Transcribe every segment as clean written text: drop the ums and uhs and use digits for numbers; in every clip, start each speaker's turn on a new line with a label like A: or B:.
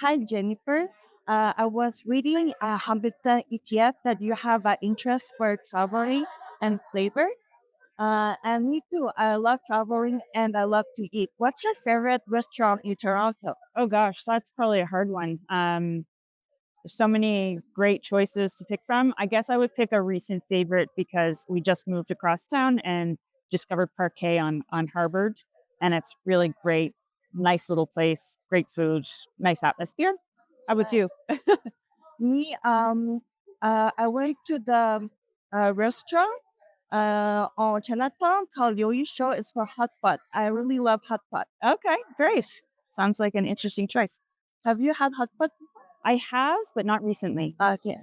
A: Hi, Jennifer. I was reading Hamilton ETF that you have an interest for traveling and flavor. And me too. I love traveling and I love to eat. What's your favorite restaurant in Toronto?
B: Oh gosh, that's probably a hard one. There's so many great choices to pick from. I guess I would pick a recent favorite because we just moved across town and discovered Parquet on Harvard, and it's really great. Nice little place, great food, nice atmosphere. How about you?
A: Me, I went to the restaurant on Chinatown called Liu Yi Show. It's for hot pot. I really love hot pot.
B: Okay, great. Sounds like an interesting choice.
A: Have you had hot pot?
B: I have, but not recently.
A: Okay.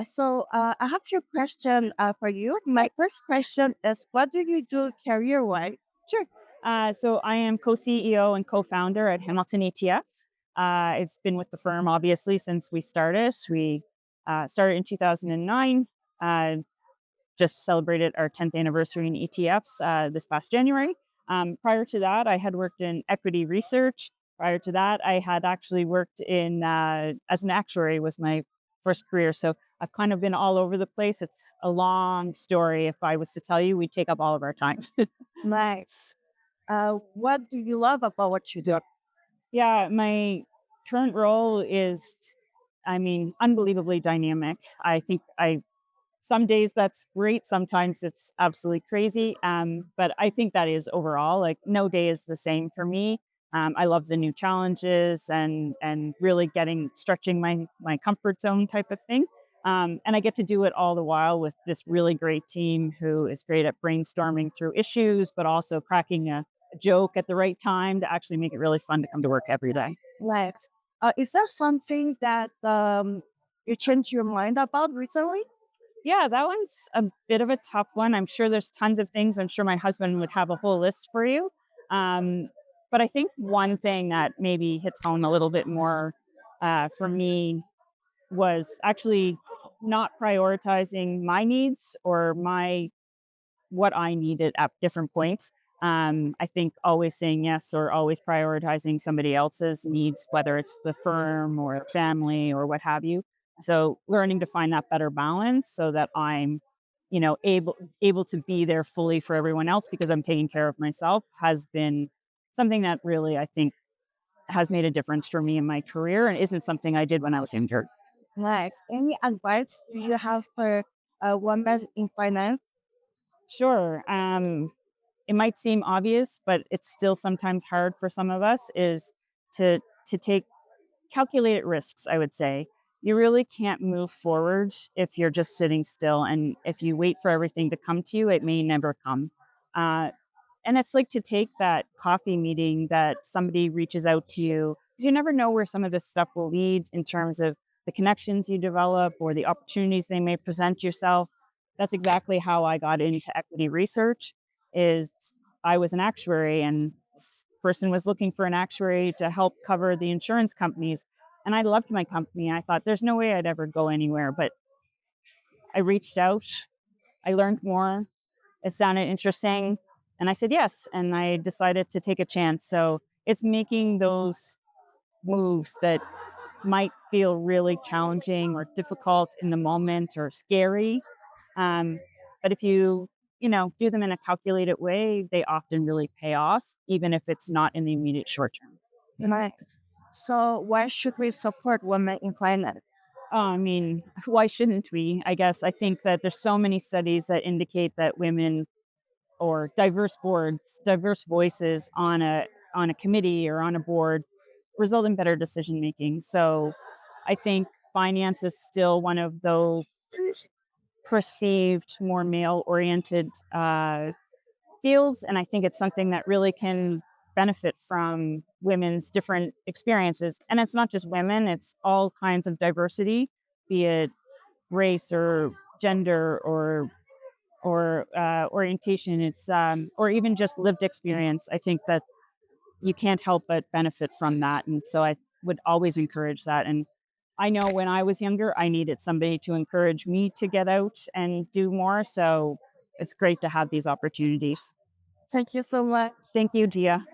A: So I have a few questions for you. My first question is, what do you do career-wise?
B: Sure. So I am co-CEO and co-founder at Hamilton ETFs. I've been with the firm obviously since we started. We started in 2009. Uh, just celebrated our 10th anniversary in ETFs this past January. Prior to that, I had worked in equity research. Prior to that, I had actually worked in as an actuary was my first career. So I've kind of been all over the place. It's a long story. If I was to tell you, we'd take up all of our time.
A: Nice. What do you love about what you do?
B: Yeah, my current role is, unbelievably dynamic. I think I some days that's great, sometimes it's absolutely crazy. But I think that is overall like no day is the same for me. I love the new challenges and really getting stretching my comfort zone type of thing. And I get to do it all the while with this really great team who is great at brainstorming through issues, but also cracking a joke at the right time to actually make it really fun to come to work every day.
A: Nice. Is there something that you changed your mind about recently?
B: Yeah, that one's a bit of a tough one. I'm sure there's tons of things. I'm sure my husband would have a whole list for you. Um, but I think one thing that maybe hits home a little bit more for me was actually not prioritizing my needs or my what I needed at different points. I think always saying yes or always prioritizing somebody else's needs, whether it's the firm or family or what have you. So learning to find that better balance so that I'm, able to be there fully for everyone else because I'm taking care of myself has been something that really I think has made a difference for me in my career and isn't something I did when I was younger.
A: Nice. Any advice do you have for women in finance?
B: Sure. It might seem obvious, but it's still sometimes hard for some of us is to take calculated risks, I would say. You really can't move forward if you're just sitting still. And if you wait for everything to come to you, it may never come. Uh, and it's like to take that coffee meeting that somebody reaches out to you, because you never know where some of this stuff will lead in terms of the connections you develop or the opportunities they may present yourself. That's exactly how I got into equity research is I was an actuary and this person was looking for an actuary to help cover the insurance companies. And I loved my company. I thought there's no way I'd ever go anywhere. But I reached out, I learned more. It sounded interesting. And I said yes. And I decided to take a chance. So it's making those moves that might feel really challenging or difficult in the moment or scary. Um, but if you do them in a calculated way, they often really pay off, even if it's not in the immediate short term.
A: Nice. So why should we support women in finance?
B: Why shouldn't we? I guess I think that there's so many studies that indicate that women or diverse boards, diverse voices on a committee or on a board result in better decision making. So I think finance is still one of those perceived more male oriented fields. And I think it's something that really can benefit from women's different experiences. And it's not just women, it's all kinds of diversity, be it race or gender or orientation. It's or even just lived experience. I think that you can't help but benefit from that. And so I would always encourage that. And I know when I was younger, I needed somebody to encourage me to get out and do more. So it's great to have these opportunities.
A: Thank you so much.
B: Thank you, Gia.